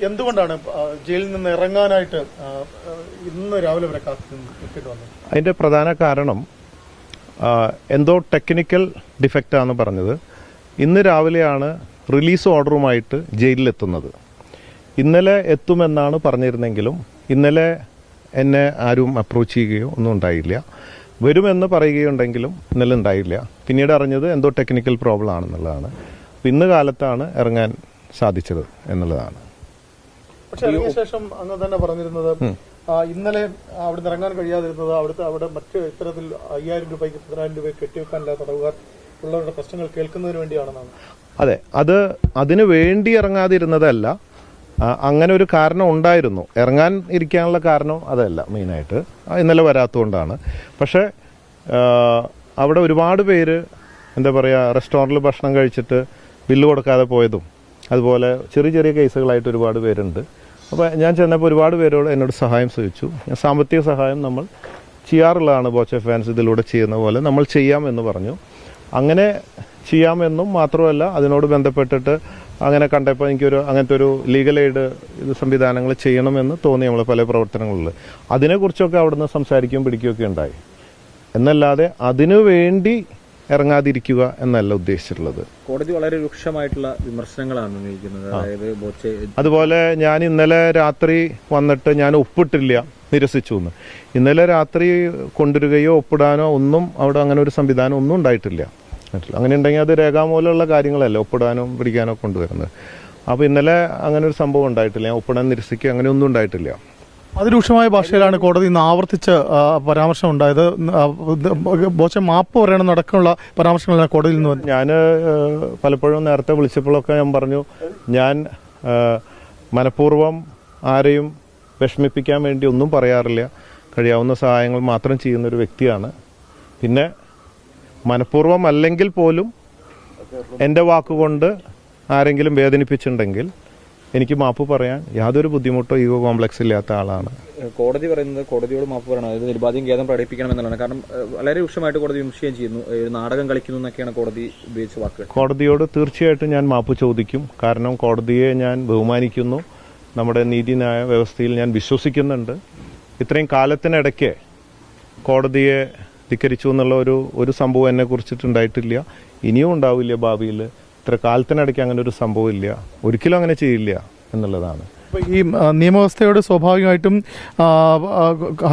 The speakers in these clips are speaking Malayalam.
എന്തുകൊണ്ടാണ് ജയിലിൽ നിന്ന് ഇറങ്ങാനായിട്ട് ഇന്ന് രാവിലെ വരെ കാത്തിട്ട് വന്നത്? അതിന്റെ പ്രധാന കാരണം എന്തോ ടെക്നിക്കൽ ഡിഫക്റ്റാണ് പറഞ്ഞത്. ഇന്ന് രാവിലെയാണ് റിലീസ് ഓർഡറുമായിട്ട് ജയിലിലെത്തുന്നത്. ഇന്നലെ എത്തുമെന്നാണ് പറഞ്ഞിരുന്നെങ്കിലും ഇന്നലെ എന്നെ ആരും അപ്രോച്ച് ചെയ്യുകയോ ഒന്നും ഉണ്ടായില്ല. വരുമെന്ന് പറയുകയുണ്ടെങ്കിലും ഇന്നലെ ഉണ്ടായില്ല. പിന്നീട് അറിഞ്ഞത് എന്തോ ടെക്നിക്കൽ പ്രോബ്ലം ആണെന്നുള്ളതാണ്. ഇന്ന് കാലത്താണ് ഇറങ്ങാൻ സാധിച്ചത് എന്നുള്ളതാണ്. പക്ഷേ ഇറങ്ങിയ ശേഷം അങ്ങ് തന്നെ പറഞ്ഞിരുന്നത് ഇന്നലെ അവിടെ നിന്ന് ഇറങ്ങാൻ കഴിയാതിരുന്നത് അവിടെ മറ്റ് ഇത്തരത്തിൽ 5000 രൂപയ്ക്ക് 10000 രൂപ കെട്ടിവെക്കാനില്ലാത്ത തടവുകാർ ഉള്ളവരുടെ പ്രശ്നങ്ങൾ കേൾക്കുന്നതിന് വേണ്ടിയാണെന്നാണ്. അതെ, അതിനു വേണ്ടി ഇറങ്ങാതിരുന്നതല്ല. അങ്ങനെ ഒരു കാരണം ഉണ്ടായിരുന്നു. ഇറങ്ങാൻ ഇരിക്കാനുള്ള കാരണം അതല്ല മെയിനായിട്ട്, ഇന്നലെ വരാത്തതുകൊണ്ടാണ്. പക്ഷേ അവിടെ ഒരുപാട് പേര് എന്താ പറയുക, റെസ്റ്റോറൻറ്റിൽ ഭക്ഷണം കഴിച്ചിട്ട് ബില്ല് കൊടുക്കാതെ പോയതും അതുപോലെ ചെറിയ ചെറിയ കേസുകളായിട്ട് ഒരുപാട് പേരുണ്ട്. അപ്പോൾ ഞാൻ ചെന്നപ്പോൾ ഒരുപാട് പേരോട് എന്നോട് സഹായം ചോദിച്ചു. ഞാൻ സാമ്പത്തിക സഹായം നമ്മൾ ചെയ്യാറുള്ളതാണ്, ബോച്ചെ ഫാൻസ് ഇതിലൂടെ ചെയ്യുന്ന പോലെ നമ്മൾ ചെയ്യാമെന്ന് പറഞ്ഞു. അങ്ങനെ ചെയ്യാമെന്നും മാത്രമല്ല, അതിനോട് ബന്ധപ്പെട്ടിട്ട് അങ്ങനെ കണ്ടപ്പോൾ എനിക്കൊരു അങ്ങനത്തെ ഒരു ലീഗൽ എയ്ഡ് സംവിധാനങ്ങൾ ചെയ്യണമെന്ന് തോന്നി നമ്മൾ പല പ്രവർത്തനങ്ങളിൽ. അതിനെക്കുറിച്ചൊക്കെ അവിടുന്ന് സംസാരിക്കുകയും പിടിക്കുകയൊക്കെ ഉണ്ടായി. എന്നല്ലാതെ അതിനു വേണ്ടി ഇറങ്ങാതിരിക്കുക എന്നല്ല ഉദ്ദേശിച്ചിട്ടുള്ളത്. കോടതി വളരെ രൂക്ഷമായിട്ടുള്ള വിമർശനങ്ങളാണ് ഉന്നയിക്കുന്നത്. അതായത് അതുപോലെ ഞാൻ ഇന്നലെ രാത്രി വന്നിട്ട് ഞാൻ ഒപ്പിട്ടില്ല, നിരസിച്ചു എന്ന്. ഇന്നലെ രാത്രി കൊണ്ടുവരികയോ ഒപ്പിടാനോ ഒന്നും അവിടെ അങ്ങനെ ഒരു സംവിധാനം ഒന്നും ഉണ്ടായിട്ടില്ല. അങ്ങനെ ഉണ്ടെങ്കിൽ അത് രേഖാമൂലമുള്ള കാര്യങ്ങളല്ല ഒപ്പിടാനോ പിടിക്കാനോ കൊണ്ടുവരുന്നത്. അപ്പോൾ ഇന്നലെ അങ്ങനെ ഒരു സംഭവം ഉണ്ടായിട്ടില്ല. ഞാൻ ഒപ്പിടാൻ നിരസിക്കുക അങ്ങനെ ഒന്നും ഉണ്ടായിട്ടില്ല. അതിരൂക്ഷമായ ഭാഷയിലാണ് കോടതി ഇന്ന് ആവർത്തിച്ച് പരാമർശം ഉണ്ടായത്. ബോച്ചെ മാപ്പ് പറയണമെന്നടക്കമുള്ള പരാമർശങ്ങളാണ് കോടതിയിൽ നിന്ന്. ഞാൻ പലപ്പോഴും നേരത്തെ വിളിച്ചപ്പോഴൊക്കെ ഞാൻ പറഞ്ഞു, ഞാൻ മനഃപൂർവ്വം ആരെയും വിഷമിപ്പിക്കാൻ വേണ്ടി ഒന്നും പറയാറില്ല. കഴിയാവുന്ന സഹായങ്ങൾ മാത്രം ചെയ്യുന്നൊരു വ്യക്തിയാണ്. പിന്നെ മനഃപൂർവ്വം അല്ലെങ്കിൽ പോലും എൻ്റെ വാക്കുകൊണ്ട് ആരെങ്കിലും വേദനിപ്പിച്ചിട്ടുണ്ടെങ്കിൽ എനിക്ക് മാപ്പ് പറയാൻ യാതൊരു ബുദ്ധിമുട്ടോ ഈഗോ കോംപ്ലക്സ് ഇല്ലാത്ത ആളാണ്. കോടതി പറയുന്നത് കോടതിയോട് മാപ്പ് പറയണം, അതായത് നിരുപാധികം ഖേദം പ്രകടിപ്പിക്കണം എന്നുള്ളതാണ്. കാരണം വളരെ രൂക്ഷമായിട്ട് കോടതി വിമർശിക്കുകയും ചെയ്യുന്നു. നാടകം കളിക്കുന്നു എന്നൊക്കെയാണ് കോടതി ഉപയോഗിച്ച വാക്കുകൾ. കോടതിയോട് തീർച്ചയായിട്ടും ഞാൻ മാപ്പ് ചോദിക്കും. കാരണം കോടതിയെ ഞാൻ ബഹുമാനിക്കുന്നു, നമ്മുടെ നീതിന്യായ വ്യവസ്ഥയിൽ ഞാൻ വിശ്വസിക്കുന്നുണ്ട്. ഇത്രയും കാലത്തിനിടയ്ക്ക് കോടതിയെ ധിക്കരിച്ചു എന്നുള്ള ഒരു സംഭവം എന്നെ കുറിച്ചിട്ടുണ്ടായിട്ടില്ല, ഇനിയും ഉണ്ടാവില്ല ഭാവിയിൽ. ഇത്ര കാലത്തിനിടയ്ക്ക് അങ്ങനെ ഒരു സംഭവം ഇല്ല, ഒരിക്കലും അങ്ങനെ ചെയ്യില്ല എന്നുള്ളതാണ്. ഈ നിയമവ്യവസ്ഥയോട് സ്വാഭാവികമായിട്ടും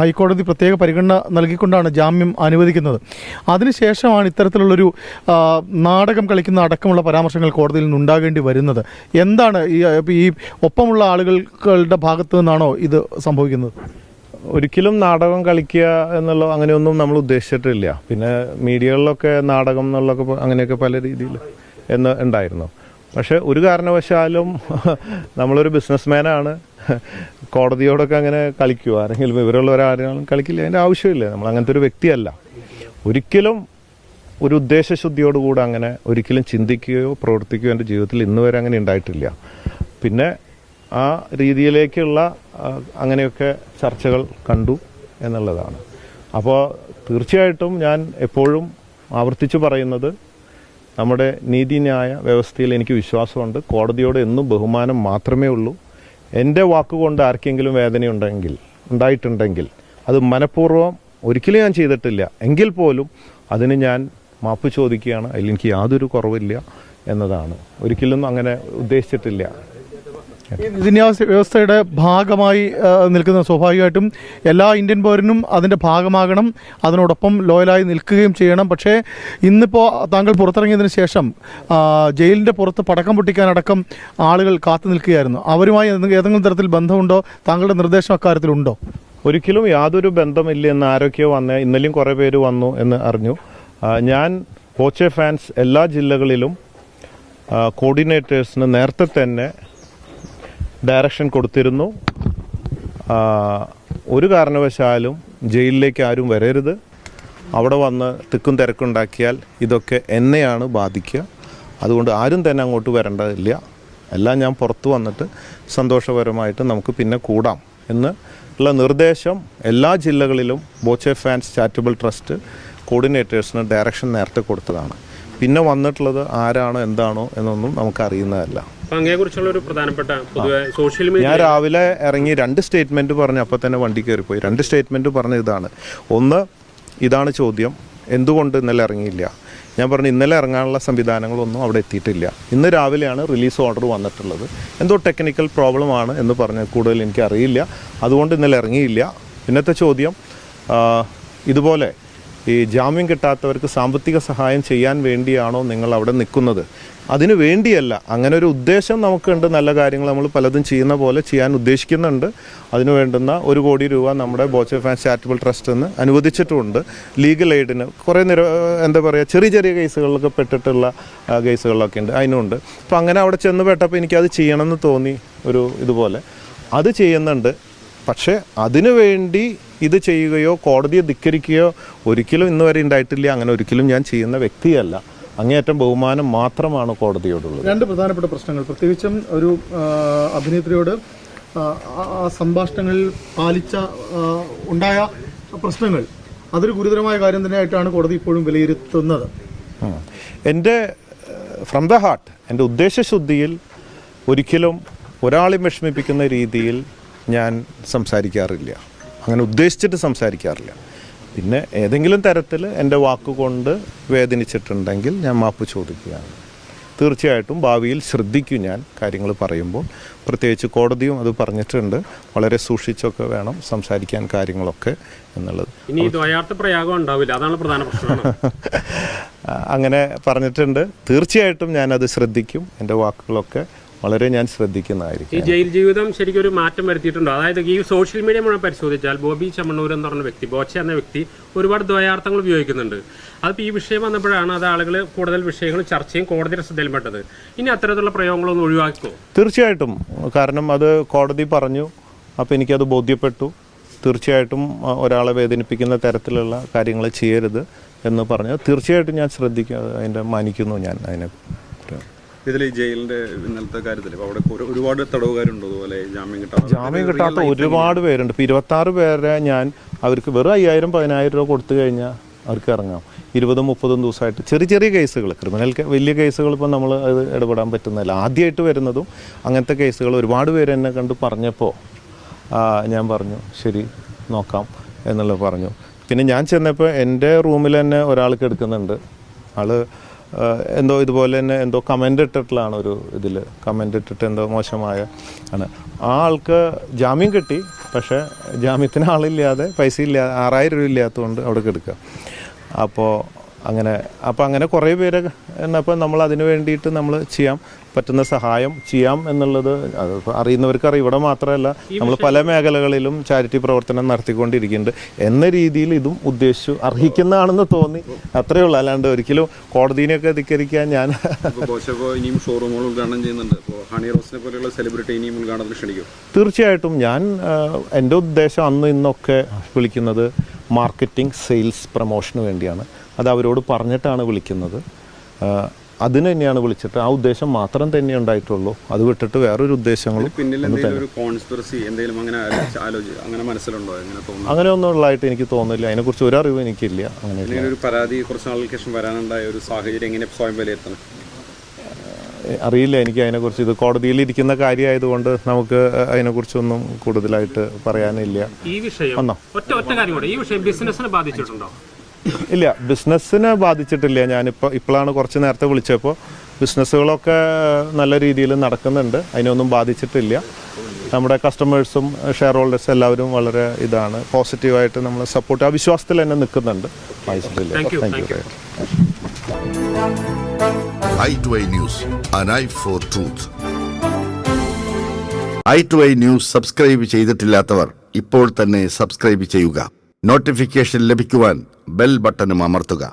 ഹൈക്കോടതി പ്രത്യേക പരിഗണന നൽകിക്കൊണ്ടാണ് ജാമ്യം അനുവദിക്കുന്നത്. അതിനുശേഷമാണ് ഇത്തരത്തിലുള്ളൊരു നാടകം കളിക്കുന്ന അടക്കമുള്ള പരാമർശങ്ങൾ കോടതിയിൽ നിന്നുണ്ടാകേണ്ടി വരുന്നത്. എന്താണ് ഈ ഒപ്പമുള്ള ആളുകളുടെ ഭാഗത്തു നിന്നാണോ ഇത് സംഭവിക്കുന്നത്? ഒരിക്കലും നാടകം കളിക്കുക എന്നുള്ള അങ്ങനെയൊന്നും നമ്മൾ ഉദ്ദേശിച്ചിട്ടില്ല. പിന്നെ മീഡിയകളിലൊക്കെ നാടകം എന്നുള്ളൊക്കെ അങ്ങനെയൊക്കെ പല രീതിയിൽ ഉണ്ടായിരുന്നു. പക്ഷെ ഒരു കാരണവശാലും നമ്മളൊരു ബിസിനസ്മാനാണ്, കോടതിയോടൊക്കെ അങ്ങനെ കളിക്കുമോ? ആരെങ്കിലും വിവരമുള്ളവരാരും കളിക്കില്ല, അതിൻ്റെ ആവശ്യമില്ല. നമ്മൾ അങ്ങനത്തെ ഒരു വ്യക്തിയല്ല. ഒരിക്കലും ഒരു ഉദ്ദേശശുദ്ധിയോടുകൂടെ അങ്ങനെ ഒരിക്കലും ചിന്തിക്കുകയോ പ്രവർത്തിക്കുകയോ എൻ്റെ ജീവിതത്തിൽ ഇന്ന് വരെ അങ്ങനെ ഉണ്ടായിട്ടില്ല. പിന്നെ ആ രീതിയിലേക്കുള്ള അങ്ങനെയൊക്കെ ചർച്ചകൾ കണ്ടു എന്നുള്ളതാണ്. അപ്പോൾ തീർച്ചയായിട്ടും ഞാൻ എപ്പോഴും ആവർത്തിച്ച് പറയുന്നത്, നമ്മുടെ നീതിന്യായ വ്യവസ്ഥയിൽ എനിക്ക് വിശ്വാസമുണ്ട്. കോടതിയോട് എന്നും ബഹുമാനം മാത്രമേ ഉള്ളൂ. എൻ്റെ വാക്കുകൊണ്ട് ആർക്കെങ്കിലും ഉണ്ടായിട്ടുണ്ടെങ്കിൽ അത് മനഃപൂർവ്വം ഒരിക്കലും ഞാൻ ചെയ്തിട്ടില്ല. എങ്കിൽ പോലും അതിന് ഞാൻ മാപ്പ് ചോദിക്കുകയാണ്. അതിൽ എനിക്ക് യാതൊരു കുറവില്ല എന്നതാണ്. ഒരിക്കലും അങ്ങനെ ഉദ്ദേശിച്ചിട്ടില്ല. ഈ നീതിന്യായ വ്യവസ്ഥയുടെ ഭാഗമായി നിൽക്കുന്ന സ്വാഭാവികമായിട്ടും എല്ലാ ഇന്ത്യൻ പൗരനും അതിൻ്റെ ഭാഗമാകണം, അതിനോടൊപ്പം ലോയലായി നിൽക്കുകയും ചെയ്യണം. പക്ഷേ ഇന്നിപ്പോൾ താങ്കൾ പുറത്തിറങ്ങിയതിന് ശേഷം ജയിലിൻ്റെ പുറത്ത് പടക്കം പൊട്ടിക്കാനടക്കം ആളുകൾ കാത്തു നിൽക്കുകയായിരുന്നു. അവരുമായി ഏതെങ്കിലും തരത്തിൽ ബന്ധമുണ്ടോ? താങ്കളുടെ നിർദ്ദേശം അക്കാര്യത്തിലുണ്ടോ? ഒരിക്കലും യാതൊരു ബന്ധമില്ല എന്ന് ആരൊക്കെയോ ഇന്നലെയും കുറേ പേര് വന്നു എന്ന് അറിഞ്ഞു. ഞാൻ ബോച്ചെ ഫാൻസ് എല്ലാ ജില്ലകളിലും കോർഡിനേറ്റേഴ്സിന് നേരത്തെ തന്നെ ഡയറക്ഷൻ കൊടുത്തിരുന്നു. ഒരു കാരണവശാലും ജയിലിലേക്ക് ആരും വരരുത്, അവിടെ വന്ന് തിക്കും തിരക്കുണ്ടാക്കിയാൽ ഇതൊക്കെ എന്നെയാണ് ബാധിക്കുക. അതുകൊണ്ട് ആരും തന്നെ അങ്ങോട്ട് വരേണ്ടതില്ല. എല്ലാം ഞാൻ പുറത്തു വന്നിട്ട് സന്തോഷപരമായിട്ട് നമുക്ക് പിന്നെ കൂടാം എന്നുള്ള നിർദ്ദേശം എല്ലാ ജില്ലകളിലും ബോച്ചെ ഫാൻസ് ചാരിറ്റബിൾ ട്രസ്റ്റ് കോർഡിനേറ്റേഴ്സിന് ഡയറക്ഷൻ നേരത്തെ കൊടുത്തതാണ്. പിന്നെ വന്നിട്ടുള്ളത് ആരാണോ എന്താണോ എന്നൊന്നും നമുക്കറിയുന്നതല്ല. അപ്പൊ അങ്ങനെക്കുറിച്ചുള്ള ഒരു പ്രധാനപ്പെട്ട പൊതുവെ സോഷ്യൽ മീഡിയ ഞാൻ രാവിലെ ഇറങ്ങി 2 സ്റ്റേറ്റ്മെന്റ് പറഞ്ഞു, അപ്പോൾ തന്നെ വണ്ടി കയറിപ്പോയി. 2 സ്റ്റേറ്റ്മെന്റ് പറഞ്ഞ ഇതാണ്. ഒന്ന്, ഇതാണ് ചോദ്യം, എന്തുകൊണ്ട് ഇന്നലെ ഇറങ്ങിയില്ല? ഞാൻ പറഞ്ഞു ഇന്നലെ ഇറങ്ങാനുള്ള സംവിധാനങ്ങളൊന്നും അവിടെ എത്തിയിട്ടില്ല. ഇന്ന് രാവിലെയാണ് റിലീസ് ഓർഡർ വന്നിട്ടുള്ളത്. എന്തോ ടെക്നിക്കൽ പ്രോബ്ലം ആണ് എന്ന് പറഞ്ഞ് കൂടുതൽ എനിക്കറിയില്ല, അതുകൊണ്ട് ഇന്നലെ ഇറങ്ങിയില്ല. പിന്നത്തെ ചോദ്യം, ഇതുപോലെ ഈ ജാമ്യം കിട്ടാത്തവർക്ക് സാമ്പത്തിക സഹായം ചെയ്യാൻ വേണ്ടിയാണോ നിങ്ങൾ അവിടെ നിൽക്കുന്നത്? അതിനു വേണ്ടിയല്ല. അങ്ങനെ ഒരു ഉദ്ദേശം നമുക്കുണ്ട്. നല്ല കാര്യങ്ങൾ നമ്മൾ പലതും ചെയ്യുന്ന പോലെ ചെയ്യാൻ ഉദ്ദേശിക്കുന്നുണ്ട്. അതിനു വേണ്ടുന്ന 1 കോടി രൂപ നമ്മുടെ ബോച്ചെ ഫാൻസ് ചാരിറ്റബിൾ ട്രസ്റ്റ് നിന്ന് അനുവദിച്ചിട്ടുമുണ്ട്. ലീഗൽ എയ്ഡിന് കുറേ എന്താ പറയുക, ചെറിയ ചെറിയ കേസുകളിലൊക്കെ പെട്ടിട്ടുള്ള കേസുകളിലൊക്കെ ഉണ്ട്, അതിനുണ്ട്. അപ്പോൾ അങ്ങനെ അവിടെ ചെന്ന് പെട്ടപ്പോൾ എനിക്കത് ചെയ്യണമെന്ന് തോന്നി. ഇതുപോലെ അത് ചെയ്യുന്നുണ്ട്. പക്ഷേ അതിനു വേണ്ടി ഇത് ചെയ്യുകയോ കോടതിയെ ധിക്കരിക്കുകയോ ഒരിക്കലും ഇന്ന് വരെ ഉണ്ടായിട്ടില്ല. അങ്ങനെ ഒരിക്കലും ഞാൻ ചെയ്യുന്ന വ്യക്തിയല്ല. അങ്ങേയറ്റം ബഹുമാനം മാത്രമാണ് കോടതിയോടുള്ളത്. 2 പ്രധാനപ്പെട്ട പ്രശ്നങ്ങൾ, പ്രത്യേകിച്ചും ഒരു അഭിനേത്രിയോട് സംഭാഷണങ്ങളിൽ ഉണ്ടായ പ്രശ്നങ്ങൾ, അതൊരു ഗുരുതരമായ കാര്യം തന്നെയായിട്ടാണ് കോടതി ഇപ്പോഴും വിലയിരുത്തുന്നത്. എൻ്റെ ഫ്രം ദ ഹാർട്ട്, എൻ്റെ ഉദ്ദേശശുദ്ധിയിൽ ഒരിക്കലും ഒരാളെ വിഷമിപ്പിക്കുന്ന രീതിയിൽ ഞാൻ സംസാരിക്കാറില്ല. അങ്ങനെ ഉദ്ദേശിച്ചിട്ട് സംസാരിക്കാറില്ല. പിന്നെ ഏതെങ്കിലും തരത്തിൽ എൻ്റെ വാക്കുകൊണ്ട് വേദനിച്ചിട്ടുണ്ടെങ്കിൽ ഞാൻ മാപ്പ് ചോദിക്കുകയാണ്. തീർച്ചയായിട്ടും ഭാവിയിൽ ശ്രദ്ധിക്കും ഞാൻ കാര്യങ്ങൾ പറയുമ്പോൾ. പ്രത്യേകിച്ച് കോടതിയും അത് പറഞ്ഞിട്ടുണ്ട്, വളരെ സൂക്ഷിച്ചൊക്കെ വേണം സംസാരിക്കാൻ കാര്യങ്ങളൊക്കെ എന്നുള്ളത്. ഇനി ദ്വയാർത്ഥ പ്രയോഗം ഉണ്ടാവില്ല, അതാണ് പ്രധാന പ്രശ്നം. അങ്ങനെ പറഞ്ഞിട്ടുണ്ട്. തീർച്ചയായിട്ടും ഞാനത് ശ്രദ്ധിക്കും. എൻ്റെ വാക്കുകളൊക്കെ വളരെ ഞാൻ ശ്രദ്ധിക്കുന്നതായിരിക്കും. ഈ ജയിൽ ജീവിതം ശരിക്കും ഒരു മാറ്റം വരുത്തിയിട്ടുണ്ടോ? അതായത് ഈ സോഷ്യൽ മീഡിയ മുഴുവൻ പരിശോധിച്ചാൽ ബോബി ചെമ്മണ്ണൂർ എന്ന് പറഞ്ഞ വ്യക്തി, ബോച്ച എന്ന വ്യക്തി ഒരുപാട് ദ്വയാർത്ഥങ്ങൾ ഉപയോഗിക്കുന്നുണ്ട്. അതിപ്പോൾ ഈ വിഷയം വന്നപ്പോഴാണ് അത് ആളുകൾ കൂടുതൽ വിഷയങ്ങൾ ചർച്ചയും കോടതിയുടെ ശ്രദ്ധയിൽപ്പെട്ടത്. ഇനി അത്തരത്തിലുള്ള പ്രയോഗങ്ങളൊന്നും ഒഴിവാക്കുമോ? തീർച്ചയായിട്ടും. കാരണം അത് കോടതി പറഞ്ഞു, അപ്പോൾ എനിക്കത് ബോധ്യപ്പെട്ടു. തീർച്ചയായിട്ടും ഒരാളെ വേദനിപ്പിക്കുന്ന തരത്തിലുള്ള കാര്യങ്ങൾ ചെയ്യരുത് എന്ന് പറഞ്ഞു. തീർച്ചയായിട്ടും ഞാൻ ശ്രദ്ധിക്കുക, അതിൻ്റെ മാനിക്കുന്നു ഞാൻ അതിനെ. ഇതിൽ ഈ ജയിലിന്റെ ഇന്നലത്തെ കാര്യത്തിൽ അവിടെ ഒരുപാട് തടവുകാരുണ്ട്, അതുപോലെ ജാമ്യം കിട്ടാത്ത ഒരുപാട് പേരുണ്ട്. ഇപ്പോൾ 26 പേരെ ഞാൻ അവർക്ക് വെറും 5000-10000 രൂപ കൊടുത്തു കഴിഞ്ഞാൽ അവർക്ക് ഇറങ്ങാം. 20-30 ദിവസമായിട്ട് ചെറിയ ചെറിയ കേസുകൾ, ക്രിമിനൽ വലിയ കേസുകൾ ഇപ്പോൾ നമ്മൾ അത് ഇടപെടാൻ പറ്റുന്നില്ല. ആദ്യമായിട്ട് വരുന്നതും അങ്ങനത്തെ കേസുകൾ ഒരുപാട് പേര് എന്നെ കണ്ട് പറഞ്ഞപ്പോൾ ഞാൻ പറഞ്ഞു ശരി നോക്കാം എന്നുള്ളത് പറഞ്ഞു. പിന്നെ ഞാൻ ചെന്നപ്പോൾ എൻ്റെ റൂമിൽ തന്നെ ഒരാൾക്ക് എടുക്കുന്നുണ്ട്. ആള് എന്തോ ഇതുപോലെ തന്നെ എന്തോ കമൻ്റ് ഇട്ടിട്ടുള്ളതാണ്, ഒരു ഇതിൽ കമൻ്റ് ഇട്ടിട്ട് എന്തോ മോശമായ ആണ്. ആ ആൾക്ക് ജാമ്യം കിട്ടി, പക്ഷേ ജാമ്യത്തിന് ആളില്ലാതെ, പൈസ ഇല്ല, 6000 രൂപ ഇല്ലാത്തതുകൊണ്ട് അവിടെ കിടക്കുക. അപ്പോൾ അങ്ങനെ കുറേ പേര് എന്നപ്പോൾ നമ്മൾ അതിന് വേണ്ടിയിട്ട് നമ്മൾ ചെയ്യാൻ പറ്റുന്ന സഹായം ചെയ്യാം എന്നുള്ളത് അത് അറിയുന്നവർക്കറിയാം. ഇവിടെ മാത്രമല്ല, നമ്മൾ പല മേഖലകളിലും ചാരിറ്റി പ്രവർത്തനം നടത്തിക്കൊണ്ടിരിക്കുന്നുണ്ട് എന്ന രീതിയിൽ ഇതും ഉദ്ദേശിച്ചു അർഹിക്കുന്നതാണെന്ന് തോന്നി. അത്രയേ ഉള്ളൂ. അല്ലാണ്ട് ഒരിക്കലും കോടതിനെയൊക്കെ ധിക്കരിക്കാൻ ഞാൻ. ഇനിയും ഷോറൂമുകൾ ഉദ്ഘാടനം ചെയ്യുന്നുണ്ട്. ഹണി റോസിനെ പോലെയുള്ള സെലിബ്രിറ്റി ഇനിയും ഉദ്ഘാടനത്തിന് ക്ഷണിക്കും. തീർച്ചയായിട്ടും. ഞാൻ എൻ്റെ ഉദ്ദേശം അന്ന് ഇന്നൊക്കെ വിളിക്കുന്നത് മാർക്കറ്റിംഗ്, സെയിൽസ്, പ്രൊമോഷന് വേണ്ടിയാണ്. അത് അവരോട് പറഞ്ഞിട്ടാണ് വിളിക്കുന്നത്. അതിന് തന്നെയാണ് വിളിച്ചിട്ട്. ആ ഉദ്ദേശം മാത്രം തന്നെ ഉണ്ടായിട്ടുള്ളൂ. അത് വിട്ടിട്ട് വേറൊരു ഉദ്ദേശങ്ങളും അങ്ങനെ ഒന്നും ഉള്ളതായിട്ട് എനിക്ക് തോന്നുന്നില്ല. അതിനെക്കുറിച്ച് ഒരു അറിവും എനിക്കില്ല. അങ്ങനെ ഒരു പരാതി കുറച്ച് നാളുകൾക്ക് ശേഷം വരാനുണ്ടായ ഒരു സാഹചര്യം എങ്ങനെ സ്വയം വിലയിരുത്തണം അറിയില്ല എനിക്ക് അതിനെക്കുറിച്ച്. ഇത് കോടതിയിൽ ഇരിക്കുന്ന കാര്യമായതുകൊണ്ട് നമുക്ക് അതിനെക്കുറിച്ചൊന്നും കൂടുതലായിട്ട് പറയാനില്ല. ഈ വിഷയം ഈ വിഷയം ബിസിനസിനെ ബാധിച്ചിട്ടുണ്ടോ? ഇല്ല, ബിസിനസ്സിനെ ബാധിച്ചിട്ടില്ല. ഇപ്പോഴാണ് കുറച്ച് നേരത്തെ വിളിച്ചപ്പോൾ ബിസിനസ്സുകളൊക്കെ നല്ല രീതിയിൽ നടക്കുന്നുണ്ട്. അതിനൊന്നും ബാധിച്ചിട്ടില്ല. നമ്മുടെ കസ്റ്റമേഴ്സും ഷെയർ ഹോൾഡേഴ്സും എല്ലാവരും വളരെ പോസിറ്റീവായിട്ട് നമ്മൾ സപ്പോർട്ട്, ആ വിശ്വാസത്തിൽ തന്നെ നിൽക്കുന്നുണ്ട്. വായിച്ചിട്ടില്ല. Thank you. i2i News, an eye for truth. i2i News subscribe ചെയ്തിട്ടില്ലാത്തവർ ഇപ്പോൾ തന്നെ സബ്സ്ക്രൈബ് ചെയ്യുക. നോട്ടിഫിക്കേഷൻ ലഭിക്കുവാൻ ബെൽ ബട്ടണും അമർത്തുക.